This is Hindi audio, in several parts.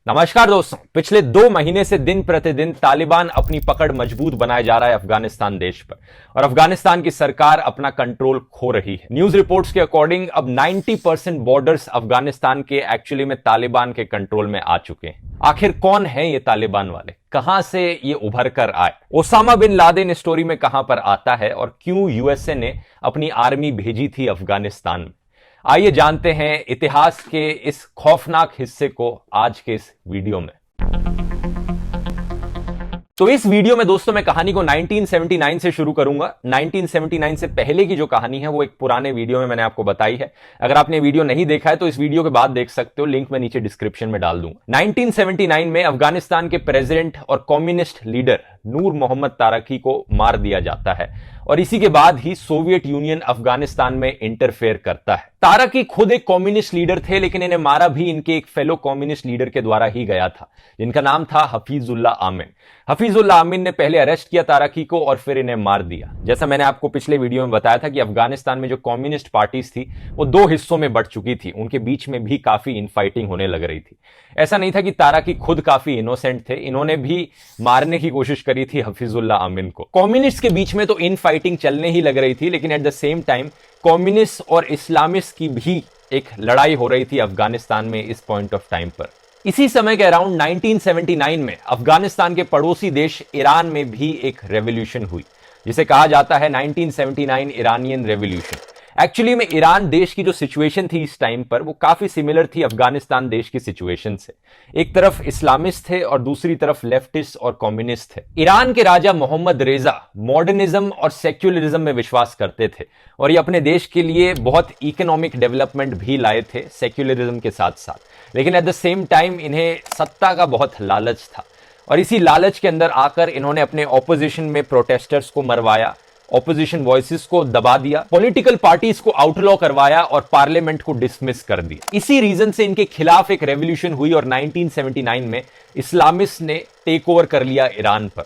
नमस्कार दोस्तों। पिछले 2 महीने से दिन प्रतिदिन तालिबान अपनी पकड़ मजबूत बनाए जा रहा है अफगानिस्तान देश पर और अफगानिस्तान की सरकार अपना कंट्रोल खो रही है। न्यूज रिपोर्ट्स के अकॉर्डिंग अब 90% बॉर्डर्स अफगानिस्तान के एक्चुअली में तालिबान के कंट्रोल में आ चुके हैं। आखिर कौन है ये तालिबान वाले, कहां से ये उभर कर आए, ओसामा बिन लादेन इस स्टोरी में कहां पर आता है और क्यों यूएसए ने अपनी आर्मी भेजी थी अफगानिस्तान में। आइए जानते हैं इतिहास के इस खौफनाक हिस्से को आज के इस वीडियो में। तो इस वीडियो में दोस्तों मैं कहानी को 1979 से शुरू करूंगा। 1979 से पहले की जो कहानी है वो एक पुराने वीडियो में मैंने आपको बताई है। अगर आपने वीडियो नहीं देखा है तो इस वीडियो के बाद देख सकते हो, लिंक मैं नीचे डिस्क्रिप्शन में डाल दूंगा। 1979 में अफगानिस्तान के प्रेसिडेंट और कम्युनिस्ट लीडर नूर मोहम्मद तारकी को मार दिया जाता है और इसी के बाद ही सोवियत यूनियन अफगानिस्तान में इंटरफेयर करता है। तारकी खुद एक कम्युनिस्ट लीडर थे, लेकिन इन्हें मारा भी इनके एक फेलो कम्युनिस्ट लीडर के द्वारा ही गया था, जिनका नाम था हफीजुल्लाह आमीन। हफीजुल्लाह आमीन ने पहले अरेस्ट किया तारकी को और फिर इन्हें मार दिया। जैसा मैंने आपको पिछले वीडियो में बताया था कि अफगानिस्तान में जो कम्युनिस्ट पार्टीज थी वो 2 हिस्सों में बढ़ चुकी थी, उनके बीच में भी काफी इनफाइटिंग होने लग रही थी। ऐसा नहीं था कि तारकी खुद काफी इनोसेंट थे, इन्होंने भी मारने की कोशिश करी थी हफीजुल्लाह आमीन को। कम्युनिस्ट के बीच में तो इनफाइटिंग चलने ही लग रही थी, लेकिन at the same time communist और इस्लामिस्ट की भी एक लड़ाई हो रही थी अफगानिस्तान में इस पॉइंट ऑफ टाइम पर। इसी समय के अराउंड 1979 में अफगानिस्तान के पड़ोसी देश ईरान में भी एक रेवोल्यूशन हुई, जिसे कहा जाता है 1979 ईरानियन रेवोल्यूशन। एक्चुअली में ईरान देश की जो सिचुएशन थी इस टाइम पर वो काफी सिमिलर थी अफगानिस्तान देश की सिचुएशन से। एक तरफ इस्लामिस्ट थे और दूसरी तरफ लेफ्टिस्ट और कम्युनिस्ट थे। ईरान के राजा मोहम्मद रेजा मॉडर्निज्म और सेक्युलरिज्म में विश्वास करते थे और ये अपने देश के लिए बहुत इकोनॉमिक डेवलपमेंट भी लाए थे सेक्युलरिज्म के साथ साथ। लेकिन एट द सेम टाइम इन्हें सत्ता का बहुत लालच था और इसी लालच के अंदर आकर इन्होंने अपने ऑपोजिशन में प्रोटेस्टर्स को मरवाया, ऑपोजिशन वॉइसेस को दबा दिया, पॉलिटिकल पार्टीज को आउटलॉ करवाया और पार्लियामेंट को डिसमिस कर दिया। इसी रीजन से इनके खिलाफ एक रेवोल्यूशन हुई और 1979 में इस्लामिस्ट ने टेक ओवर कर लिया ईरान पर।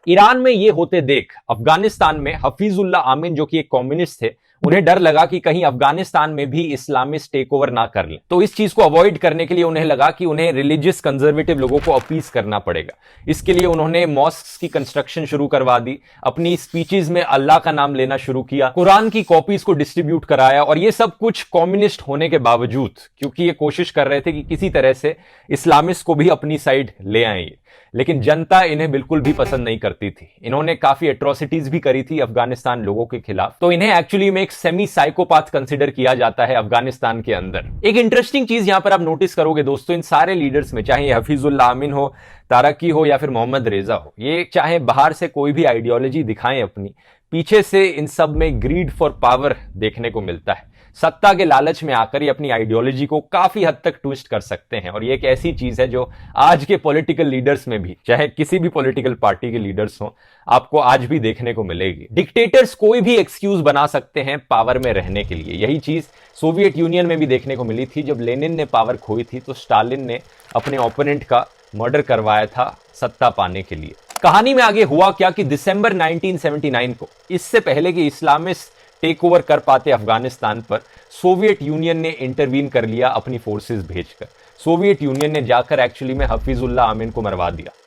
ईरान में ये होते देख अफगानिस्तान में हफीजुल्लाह आमीन जो कि एक कम्युनिस्ट थे, उन्हें डर लगा कि कहीं अफगानिस्तान में भी इस्लामिस्ट टेक ओवर ना कर लें। तो इस चीज को अवॉइड करने के लिए उन्हें लगा कि उन्हें रिलीजियस कंजर्वेटिव लोगों को अपीज करना पड़ेगा। इसके लिए उन्होंने मॉस्क्स की कंस्ट्रक्शन शुरू करवा दी, अपनी स्पीचेस में अल्लाह का नाम लेना शुरू किया, कुरान की कॉपीज को डिस्ट्रीब्यूट कराया और ये सब कुछ कम्युनिस्ट होने के बावजूद, क्योंकि ये कोशिश कर रहे थे कि किसी तरह से इस्लामिस्ट को भी अपनी साइड ले आए। लेकिन जनता इन्हें बिल्कुल भी पसंद नहीं करती थी। इन्होंने काफी एट्रोसिटीज भी करी थी अफगानिस्तान लोगों के खिलाफ, तो इन्हें एक्चुअली में एक सेमी साइकोपाथ कंसीडर किया जाता है अफगानिस्तान के अंदर। एक इंटरेस्टिंग चीज यहां पर आप नोटिस करोगे दोस्तों, इन सारे लीडर्स में, चाहे हफीजुल्लाह आमीन हो, तारकी हो या फिर मोहम्मद रेजा हो, ये चाहे बाहर से कोई भी आइडियोलॉजी दिखाएं अपनी, पीछे से इन सब में ग्रीड फॉर पावर देखने को मिलता है। सत्ता के लालच में आकर ये अपनी आइडियोलॉजी को काफी हद तक ट्विस्ट कर सकते हैं और ये एक ऐसी चीज है जो आज के पॉलिटिकल लीडर्स में भी, चाहे किसी भी पॉलिटिकल पार्टी के लीडर्स हो, आपको आज भी देखने को मिलेगी। डिक्टेटर्स कोई भी एक्सक्यूज बना सकते हैं पावर में रहने के लिए। यही चीज सोवियत यूनियन में भी देखने को मिली थी। जब लेनिन ने पावर खोई थी तो स्टालिन ने अपने ओपोनेंट का मर्डर करवाया था सत्ता पाने के लिए। कहानी में आगे हुआ क्या कि दिसंबर 1979 को, इससे पहले कि इस्लामिस्ट टेक ओवर कर पाते अफगानिस्तान पर, सोवियत यूनियन ने इंटरवीन कर लिया अपनी फोर्सेस भेजकर। सोवियत यूनियन ने जाकर एक्चुअली में हफीजुल्लाह आमीन को मरवा दिया।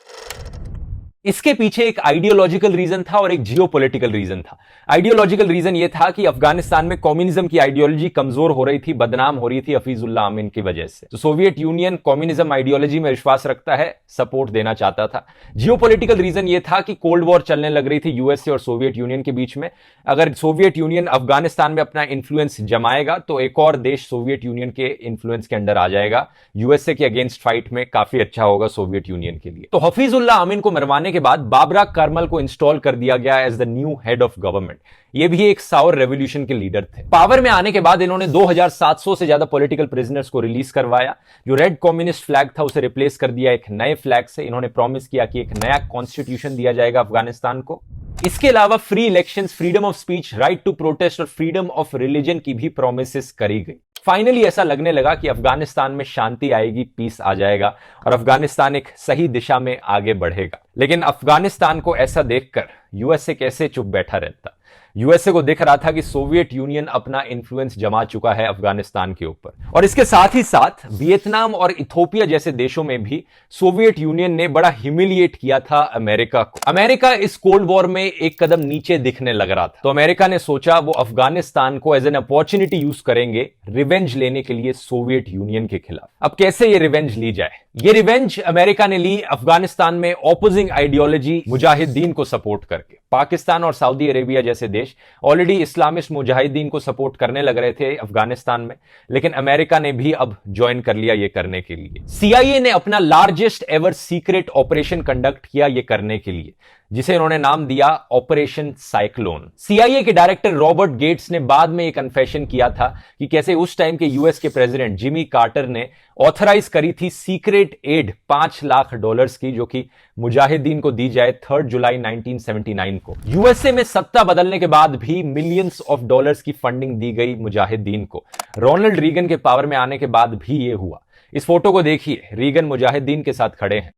इसके पीछे एक आइडियोलॉजिकल रीजन था और एक जियोपॉलिटिकल रीजन था। आइडियोलॉजिकल रीजन यह था कि अफगानिस्तान में कम्युनिज्म की आइडियोलॉजी कमजोर हो रही थी, बदनाम हो रही थी हफीजुल्लाह आमीन की वजह से। तो सोवियत यूनियन कम्युनिज्म आइडियोलॉजी में विश्वास रखता है, सपोर्ट देना चाहता था। जियोपॉलिटिकल रीजन यह था कि कोल्ड वॉर चलने लग रही थी यूएसए और सोवियत यूनियन के बीच में। अगर सोवियत यूनियन अफगानिस्तान में अपना इन्फ्लुएंस जमाएगा तो एक और देश सोवियत यूनियन के इन्फ्लुएंस के अंडर आ जाएगा। यूएसए के अगेंस्ट फाइट में काफी अच्छा होगा सोवियत यूनियन के लिए। तो हफीजुल्लाह आमीन को मरवाने के बाद बाबरा करमल को इंस्टॉल कर दिया गया as the new head of government. ये भी एक साउर रेवोल्यूशन के लीडर थे। पावर में आने के बाद इन्होंने 2700 से ज्यादा पॉलिटिकल प्रिजनर्स को रिलीज करवाया। जो रेड कम्युनिस्ट फ्लैग था उसे रिप्लेस कर दिया एक नए फ्लैग से। इन्होंने प्रॉमिस किया कि एक नया कॉन्स्टिट्यूशन दिया जाएगा अफगानिस्तान को। इसके अलावा free elections, freedom of speech, right to protest और फ्रीडम ऑफ रिलीजन की भी प्रोमिसेस करी गई। फाइनली ऐसा लगने लगा कि अफगानिस्तान में शांति आएगी, पीस आ जाएगा और अफगानिस्तान एक सही दिशा में आगे बढ़ेगा। लेकिन अफगानिस्तान को ऐसा देखकर यूएसए कैसे चुप बैठा रहता। यूएसए को दिख रहा था कि सोवियत यूनियन अपना इन्फ्लुएंस जमा चुका है अफगानिस्तान के ऊपर, और इसके साथ ही साथ वियतनाम और इथोपिया जैसे देशों में भी सोवियत यूनियन ने बड़ा ह्यूमिलिएट किया था अमेरिका को। अमेरिका इस कोल्ड वॉर में एक कदम नीचे दिखने लग रहा था, तो अमेरिका ने सोचा वो अफगानिस्तान को एज एन अपॉर्चुनिटी यूज करेंगे रिवेंज लेने के लिए सोवियत यूनियन के खिलाफ। अब कैसे ये रिवेंज ली जाए? ये रिवेंज अमेरिका ने ली अफगानिस्तान में ऑपोजिंग आइडियोलॉजी मुजाहिदीन को सपोर्ट करके। पाकिस्तान और सऊदी अरेबिया जैसे देश ऑलरेडी इस्लामिस्ट मुजाहिदीन को सपोर्ट करने लग रहे थे अफगानिस्तान में, लेकिन अमेरिका ने भी अब ज्वाइन कर लिया ये करने के लिए। सीआईए ने अपना largest ever secret operation conduct किया ये करने के लिए, जिसे उन्होंने नाम दिया ऑपरेशन साइक्लोन। सीआईए के डायरेक्टर रॉबर्ट गेट्स ने बाद में एक कन्फेशन किया था कि कैसे उस टाइम के यूएस के प्रेसिडेंट जिमी कार्टर ने ऑथराइज करी थी सीक्रेट एड $5 लाख की, जो कि मुजाहिदीन को दी जाए 3 जुलाई 1979 को। यूएसए में सत्ता बदलने के बाद भी मिलियंस ऑफ डॉलर्स की फंडिंग दी गई मुजाहिदीन को। रोनाल्ड रीगन के पावर में आने के बाद भी ये हुआ। इस फोटो को देखिए, रीगन मुजाहिदीन के साथ खड़े हैं।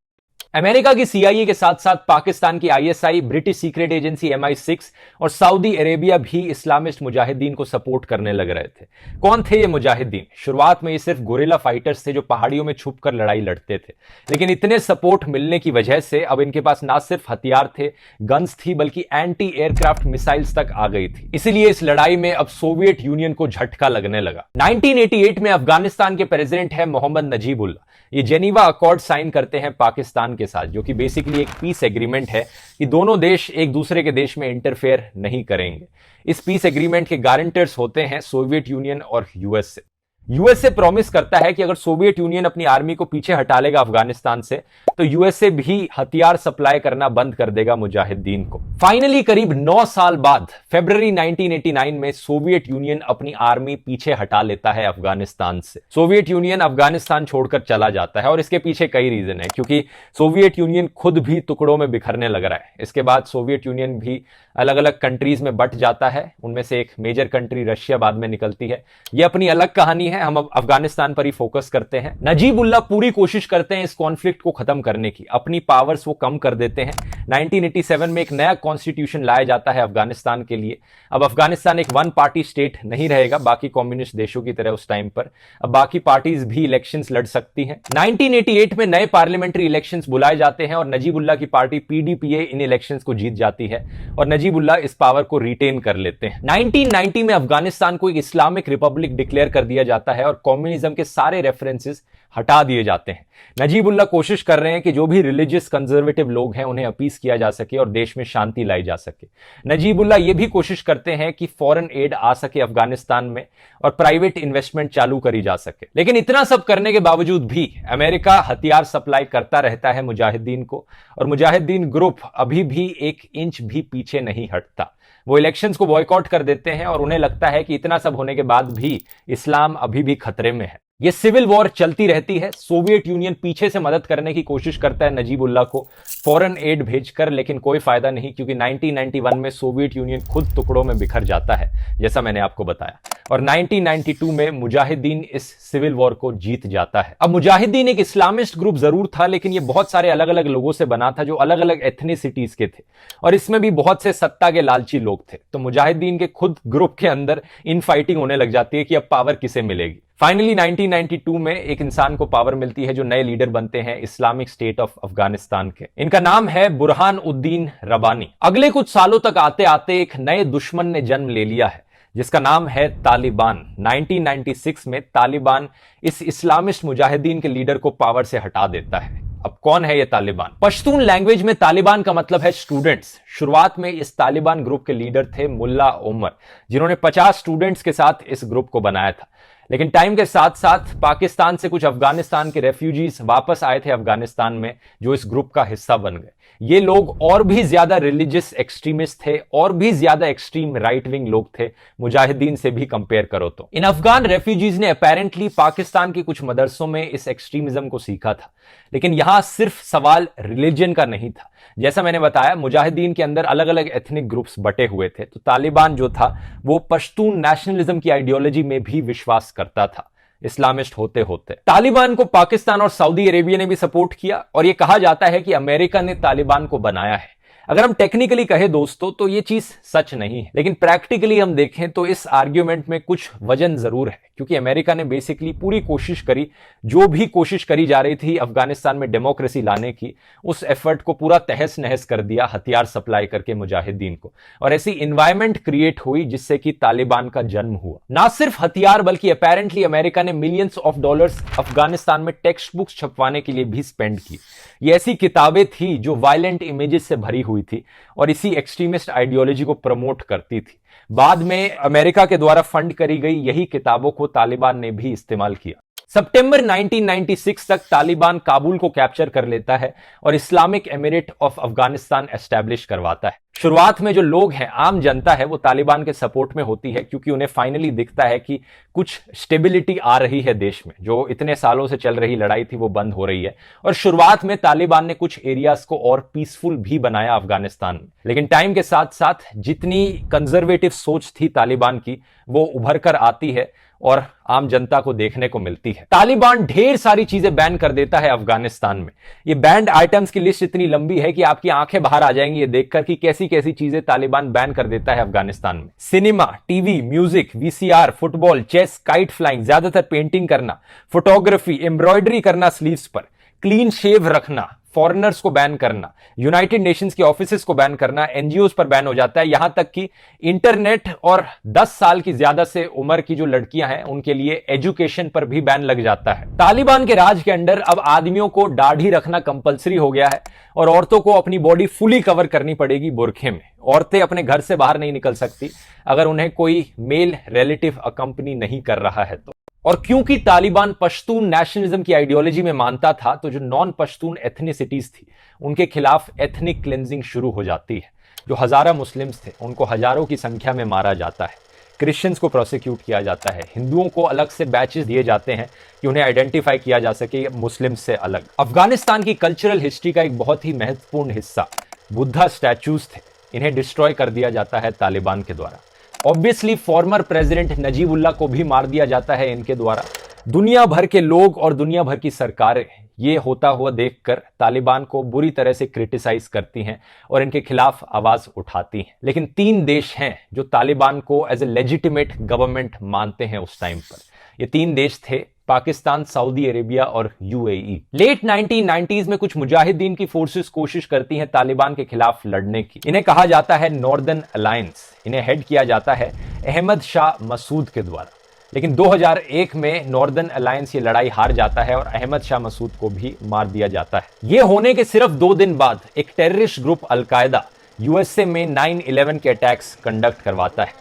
अमेरिका की सीआईए के साथ साथ पाकिस्तान की ISI, British secret agency MI6 और सऊदी अरेबिया भी इस्लामिस्ट मुजाहिदीन को सपोर्ट करने लग रहे थे। कौन थे ये मुजाहिदीन? शुरुआत में ये सिर्फ गोरिल्ला फाइटर्स थे जो पहाड़ियों में छुपकर लड़ाई लड़ते थे, लेकिन इतने सपोर्ट मिलने की वजह से अब इनके पास ना सिर्फ हथियार थे, गन्स थी, बल्कि एंटी एयरक्राफ्ट मिसाइल्स तक आ गई थी। इसीलिए इस लड़ाई में अब सोवियत यूनियन को झटका लगने लगा। 1988 में अफगानिस्तान के प्रेसिडेंट है मोहम्मद नजीबुल्लाह। ये जेनीवा अकॉर्ड साइन करते हैं पाकिस्तान के साथ, जो कि बेसिकली एक पीस एग्रीमेंट है कि दोनों देश एक दूसरे के देश में इंटरफेयर नहीं करेंगे। इस पीस एग्रीमेंट के गारंटर्स होते हैं सोवियत यूनियन और यूएसए। यूएसए प्रॉमिस करता है कि अगर सोवियत यूनियन अपनी आर्मी को पीछे हटा लेगा अफगानिस्तान से, तो यूएसए भी हथियार सप्लाई करना बंद कर देगा मुजाहिदीन को। फाइनली करीब 9 साल बाद फरवरी 1989 में सोवियत यूनियन अपनी आर्मी पीछे हटा लेता है अफगानिस्तान से। सोवियत यूनियन अफगानिस्तान छोड़कर चला जाता है, और इसके पीछे कई रीजन है, क्योंकि सोवियत यूनियन खुद भी टुकड़ों में बिखरने लग रहा है। इसके बाद सोवियत यूनियन भी अलग अलग कंट्रीज में बंट जाता है। उनमें से एक मेजर कंट्री रशिया बाद में निकलती है। यह अपनी अलग कहानी है, हम अब अफगानिस्तान पर ही फोकस करते हैं। नजीबुल्लाह पूरी कोशिश करते हैं इस कॉन्फ्लिक्ट को खत्म करने की, अपनी पावर्स वो कम कर देते हैं। 1987 में एक नया कॉन्स्टिट्यूशन लाया जाता है अफगानिस्तान के लिए। अब अफगानिस्तान एक वन पार्टी स्टेट नहीं रहेगा बाकी कम्युनिस्ट देशों की तरह उस टाइम पर। अब बाकी पार्टीज भी इलेक्शंस लड़ सकती हैं। 1988 में नए पार्लियामेंट्री इलेक्शंस बुलाए जाते हैं और नजीबुल्लाह की पार्टी PDPA इन इलेक्शंस को जीत जाती है और नजीबुल्लाह इस पावर को रिटेन कर लेते हैं। 1990 में अफगानिस्तान को एक इस्लामिक रिपब्लिक डिक्लेयर कर दिया जाता है और कम्युनिज्म के सारे रेफरेंसेस हटा दिए जाते हैं। नजीबुल्लाह कोशिश कर रहे हैं कि जो भी रिलीजियस कंजर्वेटिव लोग हैं उन्हें अपीस किया जा सके और देश में शांति लाई जा सके। नजीबुल्लाह ये भी कोशिश करते हैं कि फॉरेन एड आ सके अफगानिस्तान में और प्राइवेट इन्वेस्टमेंट चालू करी जा सके। लेकिन इतना सब करने के बावजूद भी अमेरिका हथियार सप्लाई करता रहता है मुजाहिदीन को, और मुजाहिदीन ग्रुप अभी भी 1 इंच भी पीछे नहीं हटता। वो इलेक्शंस को बॉयकॉट कर देते हैं और उन्हें लगता है कि इतना सब होने के बाद भी इस्लाम अभी भी खतरे में है। ये सिविल वॉर चलती रहती है। सोवियत यूनियन पीछे से मदद करने की कोशिश करता है नजीबुल्लाह को फॉरेन एड भेजकर, लेकिन कोई फायदा नहीं, क्योंकि 1991 में सोवियत यूनियन खुद टुकड़ों में बिखर जाता है, जैसा मैंने आपको बताया। और 1992 में मुजाहिदीन इस सिविल वॉर को जीत जाता है। अब मुजाहिदीन एक इस्लामिस्ट ग्रुप जरूर था, लेकिन ये बहुत सारे अलग अलग लोगों से बना था जो अलग अलग एथनिसिटीज के थे, और इसमें भी बहुत से सत्ता के लालची लोग थे। तो मुजाहिदीन के खुद ग्रुप के अंदर इन फाइटिंग होने लग जाती है कि अब पावर किसे मिलेगी। फाइनली 1992 में एक इंसान को पावर मिलती है जो नए लीडर बनते हैं इस्लामिक स्टेट ऑफ अफगानिस्तान के। इनका नाम है बुरहान उद्दीन रब्बानी। अगले कुछ सालों तक आते आते एक नए दुश्मन ने जन्म ले लिया है जिसका नाम है तालिबान। 1996 में तालिबान इस इस्लामिस्ट मुजाहिदीन के लीडर को पावर से हटा देता है। अब कौन है ये तालिबान? पश्तून लैंग्वेज में तालिबान का मतलब है स्टूडेंट्स। शुरुआत में इस तालिबान ग्रुप के लीडर थे मुल्ला उमर, जिन्होंने 50 स्टूडेंट्स के साथ इस ग्रुप को बनाया था। लेकिन टाइम के साथ साथ पाकिस्तान से कुछ अफगानिस्तान के रेफ्यूजीज वापस आए थे अफगानिस्तान में, जो इस ग्रुप का हिस्सा बन गए। ये लोग और भी ज्यादा रिलीजियस एक्सट्रीमिस्ट थे और भी ज्यादा एक्सट्रीम राइट विंग लोग थे, मुजाहिदीन से भी कंपेयर करो तो। इन अफगान रेफ्यूजीज ने अपेरेंटली पाकिस्तान के कुछ मदरसों में इस एक्सट्रीमिज्म को सीखा था, लेकिन यहां सिर्फ सवाल रिलीजन का नहीं था। जैसा मैंने बताया, मुजाहिदीन के अंदर अलग अलग एथनिक ग्रुप्स बटे हुए थे, तो तालिबान जो था वो पश्तून नेशनलिज्म की आइडियोलॉजी में भी विश्वास करता था, इस्लामिस्ट होते होते। तालिबान को पाकिस्तान और सऊदी अरेबिया ने भी सपोर्ट किया, और यह कहा जाता है कि अमेरिका ने तालिबान को बनाया है। अगर हम टेक्निकली कहें दोस्तों तो ये चीज सच नहीं है, लेकिन प्रैक्टिकली हम देखें तो इस आर्ग्यूमेंट में कुछ वजन जरूर है, क्योंकि अमेरिका ने बेसिकली पूरी कोशिश करी, जो भी कोशिश करी जा रही थी अफगानिस्तान में डेमोक्रेसी लाने की, उस एफर्ट को पूरा तहस नहस कर दिया हथियार सप्लाई करके मुजाहिदीन को, और ऐसी इन्वायरमेंट क्रिएट हुई जिससे कि तालिबान का जन्म हुआ। ना सिर्फ हथियार बल्कि अपेरेंटली अमेरिका ने मिलियंस ऑफ डॉलर्स अफगानिस्तान में टेक्स्ट बुक्स छपवाने के लिए भी स्पेंड की। ये ऐसी किताबें थी जो वायलेंट इमेजेस से भरी हुई थी और इसी एक्सट्रीमिस्ट आइडियोलॉजी को प्रमोट करती थी। बाद में अमेरिका के द्वारा फंड करी गई यही किताबों को तालिबान ने भी इस्तेमाल किया। सितंबर 1996 तक तालिबान काबुल को कैप्चर कर लेता है और Islamic emirate of Afghanistan establish करवाता है। शुरुआत में जो लोग हैं, आम जनता है, वो तालिबान के सपोर्ट में होती है, क्योंकि उन्हें फाइनली दिखता है कि कुछ स्टेबिलिटी आ रही है देश में, जो इतने सालों से चल रही लड़ाई थी वो बंद हो रही है। और शुरुआत में तालिबान ने कुछ एरियाज को और पीसफुल भी बनाया अफगानिस्तान में, लेकिन टाइम के साथ साथ जितनी कंजर्वेटिव सोच थी तालिबान की वो उभर कर आती है और आम जनता को देखने को मिलती है। तालिबान ढेर सारी चीजें बैन कर देता है अफगानिस्तान में। ये बैंड आइटम्स की लिस्ट इतनी लंबी है कि आपकी आंखें बाहर आ जाएंगी ये देखकर कि कैसी कैसी चीजें तालिबान बैन कर देता है अफगानिस्तान में। Cinema, TV, music, VCR, football, chess, kite flying, ज्यादातर पेंटिंग करना, फोटोग्राफी, एम्ब्रॉयडरी करना स्लीव्स पर, क्लीन शेव रखना, फॉरेनर्स को बैन करना, यूनाइटेड नेशंस के ऑफिसेस को बैन करना, एनजीओस पर बैन हो जाता है। यहां तक कि इंटरनेट और 10 साल की ज्यादा से उम्र की जो लड़कियां हैं उनके लिए एजुकेशन पर भी बैन लग जाता है। तालिबान के राज के अंडर अब आदमियों को दाढ़ी रखना कंपलसरी हो गया है और औरतों को अपनी बॉडी फुली कवर करनी पड़ेगी बुरखे में। औरतें अपने घर से बाहर नहीं निकल सकती अगर उन्हें कोई मेल रिलेटिव अकंपनी नहीं कर रहा है तो। और क्योंकि तालिबान पश्तून नेशनलिज्म की आइडियोलॉजी में मानता था, तो जो नॉन पश्तून एथनिसिटीज थी उनके खिलाफ एथनिक क्लेंजिंग शुरू हो जाती है। जो हजारा मुस्लिम्स थे उनको हजारों की संख्या में मारा जाता है, क्रिश्चियंस को प्रोसिक्यूट किया जाता है, हिंदुओं को अलग से बैचेस दिए जाते हैं कि उन्हें आइडेंटिफाई किया जा सके मुस्लिम से अलग। अफगानिस्तान की कल्चरल हिस्ट्री का एक बहुत ही महत्वपूर्ण हिस्सा बुद्धा स्टैचूज थे, इन्हें डिस्ट्रॉय कर दिया जाता है तालिबान के द्वारा। ऑब्वियसली फॉर्मर प्रेसिडेंट नजीबुल्लाह को भी मार दिया जाता है इनके द्वारा। दुनिया भर के लोग और दुनिया भर की सरकारें ये होता हुआ देखकर तालिबान को बुरी तरह से क्रिटिसाइज करती हैं और इनके खिलाफ आवाज उठाती हैं। लेकिन 3 देश हैं जो तालिबान को एज ए लेजिटिमेट गवर्नमेंट मानते हैं उस टाइम पर। ये 3 देश थे पाकिस्तान, सऊदी अरेबिया और यूएई। लेट 1990s में कुछ मुजाहिदीन की फोर्सेस कोशिश करती हैं तालिबान के खिलाफ लड़ने की। इन्हें कहा जाता है नॉर्दर्न अलायंस। इन्हें हेड किया जाता है अहमद शाह मसूद के द्वारा। लेकिन 2001 में नॉर्दर्न अलायंस ये लड़ाई हार जाता है और अहमद शाह मसूद को भी मार दिया जाता है। ये होने के सिर्फ 2 दिन बाद एक टेररिस्ट ग्रुप अलकायदा यूएसए में 9/11 के अटैक्स कंडक्ट करवाता है,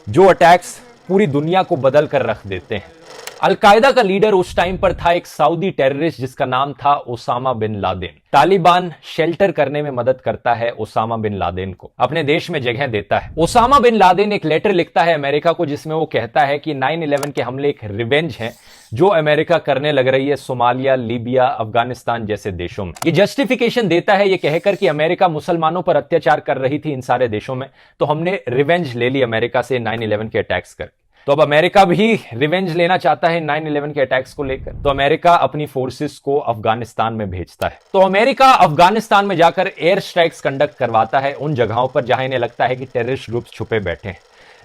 जो अटैक्स पूरी दुनिया को बदल कर रख देते हैं। अलकायदा का लीडर उस टाइम पर था एक सऊदी टेररिस्ट जिसका नाम था Osama bin Laden. Taliban shelter करने में मदद करता है ओसामा बिन लादेन को, अपने देश में जगह देता है। ओसामा बिन लादेन एक लेटर लिखता है अमेरिका को जिसमें वो कहता है कि 9/11 के हमले एक रिवेंज है जो अमेरिका करने लग रही है सोमालिया, लीबिया, अफगानिस्तान जैसे देशों में। ये जस्टिफिकेशन देता है ये कहकर कि अमेरिका मुसलमानों पर अत्याचार कर रही थी इन सारे देशों में, तो हमने रिवेंज ले ली अमेरिका से 9/11 के अटैक्स करके। तो अब अमेरिका भी रिवेंज लेना चाहता है 9/11 के अटैक्स को लेकर, तो अमेरिका अपनी फोर्सेस को अफगानिस्तान में भेजता है। तो अमेरिका अफगानिस्तान में जाकर एयर स्ट्राइक्स कंडक्ट करवाता है उन जगहों पर जहां इन्हें लगता है कि टेररिस्ट ग्रुप्स छुपे बैठे हैं।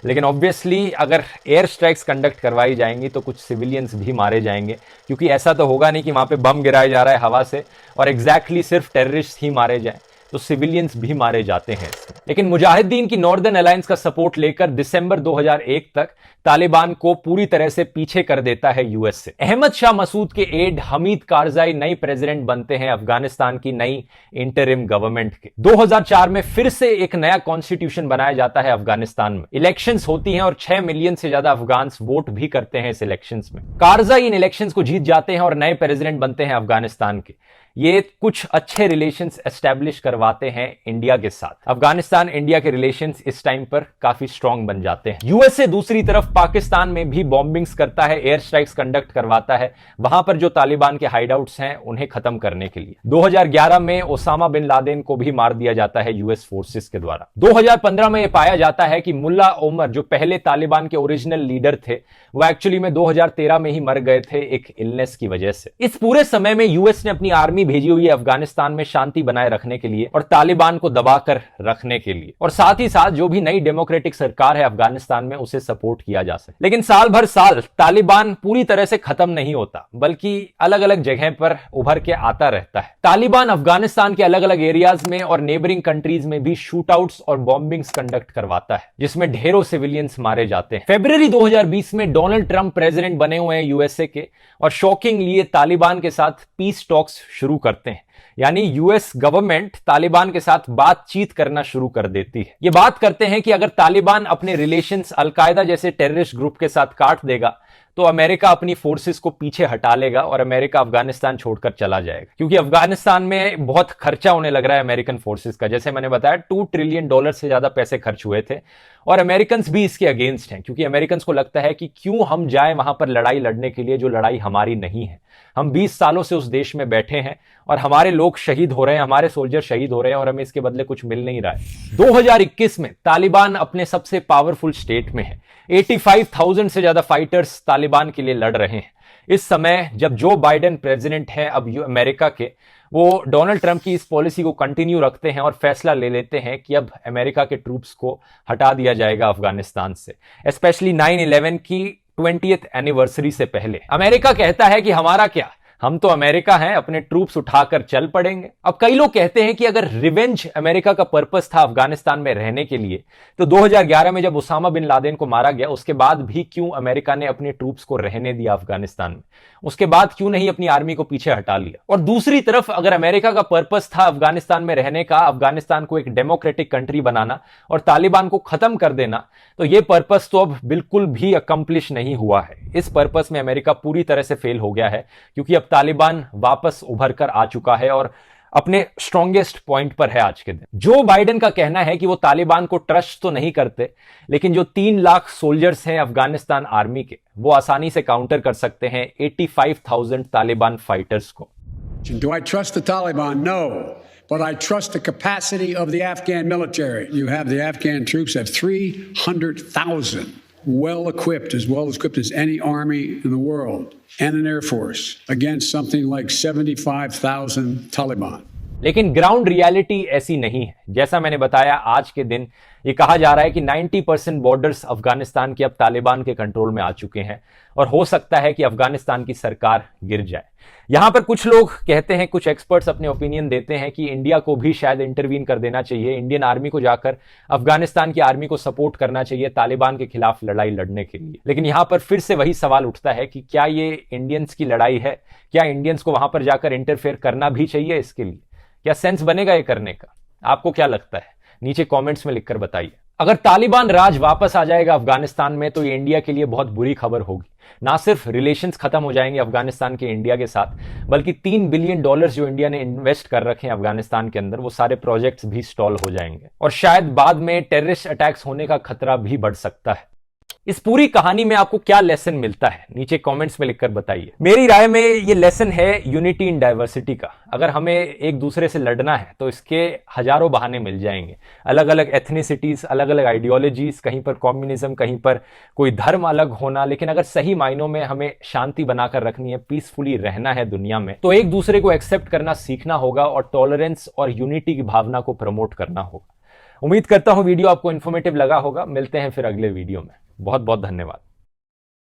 लेकिन ऑब्वियसली अगर एयर स्ट्राइक्स कंडक्ट करवाई जाएंगी तो कुछ सिविलियंस भी मारे जाएंगे, क्योंकि ऐसा तो होगा नहीं कि वहां पे बम गिराया जा रहा है हवा से और एग्जैक्टली सिर्फ टेररिस्ट ही मारे जाएं, तो सिविलियंस भी मारे जाते हैं। लेकिन मुजाहिदीन की नॉर्दर्न अलायंस का सपोर्ट लेकर दिसंबर 2001 तक तालिबान को पूरी तरह से पीछे कर देता है यूएसए। अहमद शाह मसूद के एड हमीद कारजाई नई प्रेसिडेंट बनते हैं अफगानिस्तान की नई इंटरिम गवर्नमेंट के। 2004 में फिर से एक नया कॉन्स्टिट्यूशन बनाया जाता है अफगानिस्तान में। इलेक्शंस होती हैं और 6 मिलियन से ज्यादा अफगान्स वोट भी करते हैं इस इलेक्शंस में। कारजाई इन इलेक्शंस को जीत जाते हैं और नए प्रेसिडेंट बनते हैं अफगानिस्तान के। ये कुछ अच्छे रिलेशंस एस्टैब्लिश करवाते हैं इंडिया के साथ। अफगानिस्तान इंडिया के रिलेशंस इस टाइम पर काफी स्ट्रांग बन जाते हैं। यूएसए दूसरी तरफ पाकिस्तान में भी बॉम्बिंग्स करता है, एयर स्ट्राइक्स कंडक्ट करवाता है, वहां पर जो तालिबान के हाइडआउट्स हैं उन्हें खत्म करने के लिए। 2011 में ओसामा बिन लादेन को भी मार दिया जाता है यूएस फोर्सेस के द्वारा। 2015 में यह पाया जाता है कि मुल्ला ओमर जो पहले तालिबान के ओरिजिनल लीडर थे, वो एक्चुअली में 2013 में ही मर गए थे एक इलनेस की वजह से। इस पूरे समय में यूएस ने अपनी आर्मी भेजी हुई है अफगानिस्तान में शांति बनाए रखने के लिए और तालिबान को दबाकर रखने के लिए, और साथ ही साथ जो भी नई डेमोक्रेटिक सरकार है अफगानिस्तान में उसे सपोर्ट किया जा सके। लेकिन साल भर साल तालिबान पूरी तरह से खत्म नहीं होता, बल्कि अलग अलग जगह पर उभर के आता रहता है। तालिबान अफगानिस्तान के अलग अलग एरियाज में और नेबरिंग कंट्रीज में भी शूटआउट्स और बॉम्बिंग्स कंडक्ट करवाता है, जिसमें ढेरों सिविलियंस मारे जाते हैं। फरवरी 2020 में डोनाल्ड ट्रंप प्रेसिडेंट बने हुए हैं यूएसए के, और शॉकिंगली ये तालिबान के साथ पीस टॉक्स शुरू करते हैं, यानी यूएस गवर्नमेंट तालिबान के साथ बातचीत करना शुरू कर देती है। ये बात करते हैं कि अगर तालिबान अपने रिलेशंस अलकायदा जैसे टेररिस्ट ग्रुप के साथ काट देगा तो अमेरिका अपनी फोर्सेस को पीछे हटा लेगा और अमेरिका अफगानिस्तान छोड़कर चला जाएगा, क्योंकि अफगानिस्तान में बहुत खर्चा होने लग रहा है अमेरिकन फोर्सेस का। जैसे मैंने बताया, $2 ट्रिलियन से ज्यादा पैसे खर्च हुए थे, और अमेरिकन भी इसके अगेंस्ट हैं, क्योंकि अमेरिकन को लगता है कि क्यों हम जाएं वहां पर लड़ाई लड़ने के लिए जो लड़ाई हमारी नहीं है। हम 20 सालों से उस देश में बैठे हैं और हमारे लोग शहीद हो रहे हैं, हमारे सोल्जर शहीद हो रहे हैं, और हमें इसके बदले कुछ मिल नहीं रहा है। 2021 में तालिबान अपने सबसे पावरफुल स्टेट में है। 85,000 से ज्यादा फाइटर्स तालिबान के लिए लड़ रहे हैं। इस समय जब जो बाइडेन प्रेसिडेंट है अब अमेरिका के, वो डोनाल्ड ट्रंप की इस पॉलिसी को कंटिन्यू रखते हैं और फैसला ले लेते हैं कि अब अमेरिका के ट्रूप्स को हटा दिया जाएगा अफगानिस्तान से, स्पेशली 9/11 की 20th एनिवर्सरी से पहले। अमेरिका कहता है कि हमारा क्या, हम तो अमेरिका हैं, अपने ट्रूप्स उठाकर चल पड़ेंगे। अब कई लोग कहते हैं कि अगर रिवेंज अमेरिका का पर्पस था अफगानिस्तान में रहने के लिए, तो 2011 में जब ओसामा बिन लादेन को मारा गया उसके बाद भी क्यों अमेरिका ने अपने ट्रूप्स को रहने दिया अफगानिस्तान में? उसके बाद क्यों नहीं अपनी आर्मी को पीछे हटा लिया? और दूसरी तरफ अगर अमेरिका का पर्पस था अफगानिस्तान में रहने का, अफगानिस्तान को एक डेमोक्रेटिक कंट्री बनाना और तालिबान को खत्म कर देना, तो यह पर्पस तो अब बिल्कुल भी अकम्प्लिश नहीं हुआ है। इस पर्पस में अमेरिका पूरी तरह से फेल हो गया है, क्योंकि अब तालिबान वापस उभर कर आ चुका है और अपने स्ट्रॉन्गेस्ट पॉइंट पर है आज के दिन। जो बाइडेन का कहना है कि वो तालिबान को ट्रस्ट तो नहीं करते, लेकिन जो 3 लाख सोल्जर्स हैं अफगानिस्तान आर्मी के, वो आसानी से काउंटर कर सकते हैं 85,000 तालिबान फाइटर्स को। Do I trust the Taliban? No. But I trust the capacity of the Afghan military. You have the Afghan troops have 300,000 well equipped as any army in the world, and an air force against something like 75,000 Taliban. लेकिन ग्राउंड रियलिटी ऐसी नहीं है। जैसा मैंने बताया, आज के दिन ये कहा जा रहा है कि 90% बॉर्डर्स अफगानिस्तान के अब तालिबान के कंट्रोल में आ चुके हैं, और हो सकता है कि अफगानिस्तान की सरकार गिर जाए। यहां पर कुछ लोग कहते हैं, कुछ एक्सपर्ट्स अपने ओपिनियन देते हैं कि इंडिया को भी शायद इंटरवीन कर देना चाहिए, इंडियन आर्मी को जाकर अफगानिस्तान की आर्मी को सपोर्ट करना चाहिए तालिबान के खिलाफ लड़ाई लड़ने के लिए। लेकिन यहां पर फिर से वही सवाल उठता है कि क्या ये इंडियंस की लड़ाई है? क्या इंडियंस को वहां पर जाकर इंटरफेयर करना भी चाहिए? इसके लिए क्या सेंस बनेगा ये करने का? आपको क्या लगता है? नीचे कमेंट्स में लिखकर बताइए। अगर तालिबान राज वापस आ जाएगा अफगानिस्तान में, तो ये इंडिया के लिए बहुत बुरी खबर होगी। ना सिर्फ रिलेशंस खत्म हो जाएंगे अफगानिस्तान के इंडिया के साथ, बल्कि $3 बिलियन जो इंडिया ने इन्वेस्ट कर रखे हैं अफगानिस्तान के अंदर, वो सारे प्रोजेक्ट्स भी स्टॉल हो जाएंगे, और शायद बाद में टेररिस्ट अटैक्स होने का खतरा भी बढ़ सकता है। इस पूरी कहानी में आपको क्या लेसन मिलता है? नीचे कमेंट्स में लिखकर बताइए। मेरी राय में ये लेसन है यूनिटी इन डाइवर्सिटी का। अगर हमें एक दूसरे से लड़ना है तो इसके हजारों बहाने मिल जाएंगे, अलग अलग एथनिसिटीज, अलग अलग आइडियोलॉजीज, कहीं पर कम्युनिज्म, कहीं पर कोई धर्म अलग होना। लेकिन अगर सही मायनों में हमें शांति बनाकर रखनी है, पीसफुली रहना है दुनिया में, तो एक दूसरे को एक्सेप्ट करना सीखना होगा और टॉलरेंस और यूनिटी की भावना को प्रमोट करना होगा। उम्मीद करता हूं वीडियो आपको इन्फॉर्मेटिव लगा होगा। मिलते हैं फिर अगले वीडियो में। बहुत बहुत धन्यवाद।